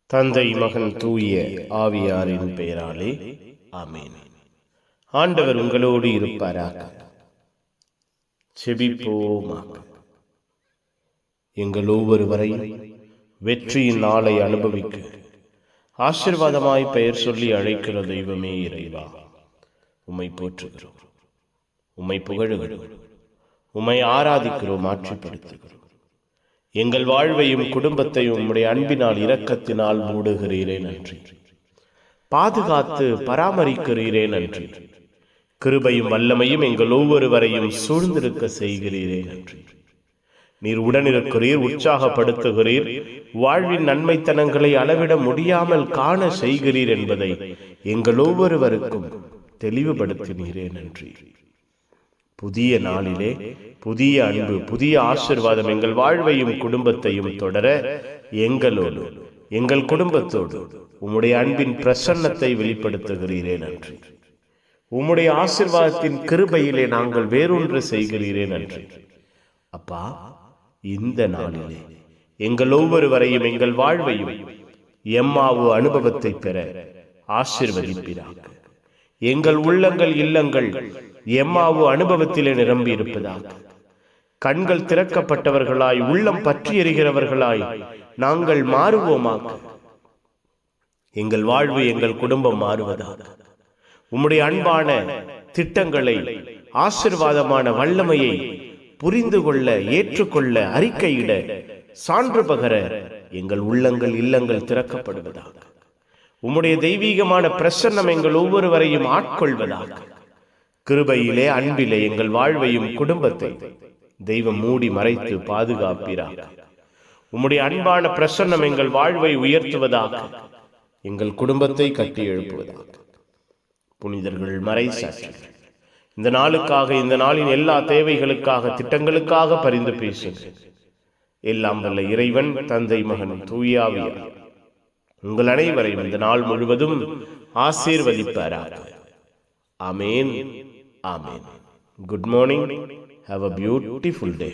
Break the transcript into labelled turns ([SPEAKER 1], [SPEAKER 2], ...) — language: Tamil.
[SPEAKER 1] தந்தை மகன் தூய ஆவியாரின் பெயராலே ஆமென். ஆண்டவர் உங்களோடு இருப்பாராக. செபிப்போமாக. எங்கள் ஒவ்வொருவரையும் வெற்றியின் நாளை அனுபவிக்க ஆசீர்வாதமாய் பெயர் சொல்லி அழைக்கிற தெய்வமே இறைவா, உம்மை போற்றுகிறோம், உம்மை புகழுகிறோம், உம்மை ஆராதிக்கிறோம், ஆட்சிப்படுத்துகிறோம். எங்கள் வாழ்வையும் குடும்பத்தையும் உம்முடைய அன்பினால் இரக்கத்தினால் மூடுகிறீரே நன்றி. பாதுகாத்து பராமரிக்கிறீரே நன்றி. கிருபையும் வல்லமையும் எங்கள் ஒவ்வொருவரையும் சூழ்ந்திருக்க செய்கிறீரே நன்றி. நீர் உடனிருக்கிறீர், உற்சாகப்படுத்துகிறீர், வாழ்வின் நன்மைத்தனங்களை அளவிட முடியாமல் காண செய்கிறீர் என்பதை எங்கள் ஒவ்வொருவருக்கும் தெளிவுபடுத்தினீரே நன்றி. புதிய நாளிலே புதிய அன்பு, புதிய ஆசீர்வாதம் எங்கள் வாழ்வையும் குடும்பத்தையும் தொடர எங்களோடு, எங்கள் குடும்பத்தோடு உம்முடைய அன்பின் பிரசன்னத்தை வெளிப்படுத்துகிறீரே நன்றி. உம்முடைய ஆசீர்வாதத்தின் கிருபையிலே நாங்கள் வேறொன்று செய்கிறீரே நன்றி. அப்பா, இந்த நாளிலே எங்கள் ஒவ்வொருவரையும் எங்கள் வாழ்வையும் எம்மாவு அனுபவத்தை பெற ஆசீர்வதிப்பீராக. எங்கள் உள்ளங்கள் இல்லங்கள் எம்மாவு அனுபவத்திலே நிரம்பி இருப்பதாக. கண்கள் திறக்கப்பட்டவர்களாய், உள்ளம் பற்றி எறிகிறவர்களாய் நாங்கள் மாறுவோமாக. எங்கள் வாழ்வு, எங்கள் குடும்பம் மாறுவதாக. உம்முடைய அன்பான திட்டங்களை, ஆசீர்வாதமான வல்லமையை புரிந்து கொள்ள, ஏற்றுக்கொள்ள, அறிக்கையிட, சான்று பகர எங்கள் உள்ளங்கள் இல்லங்கள் திறக்கப்படுவதாக. உம்முடைய தெய்வீகமான பிரசன்னம் எங்கள் ஒவ்வொருவரையும் ஆட்கொள்வதாக. கிருபையிலே, அன்பிலே எங்கள் வாழ்வையும் குடும்பத்தை தெய்வம் மூடி மறைத்து பாதுகாப்பீராக. உம்முடைய அன்பான பிரசன்னம் எங்கள் வாழ்வை உயர்த்துவதாக, எங்கள் குடும்பத்தை கட்டி எழுப்புவதாக. புனிதர்கள், மறை சாட்சிகள், இந்த நாளுக்காக, இந்த நாளின் எல்லா தேவைகளுக்காக, திட்டங்களுக்காக பரிந்து பேசுங்க. எல்லாம் வல்ல இறைவன், தந்தை, மகன், தூய ஆவியார் உங்கள் அனைவரையும் இந்த நாள் முழுவதும் ஆசீர்வதிப்பாராக. ஆமென். Amen. Good morning. Have a beautiful day.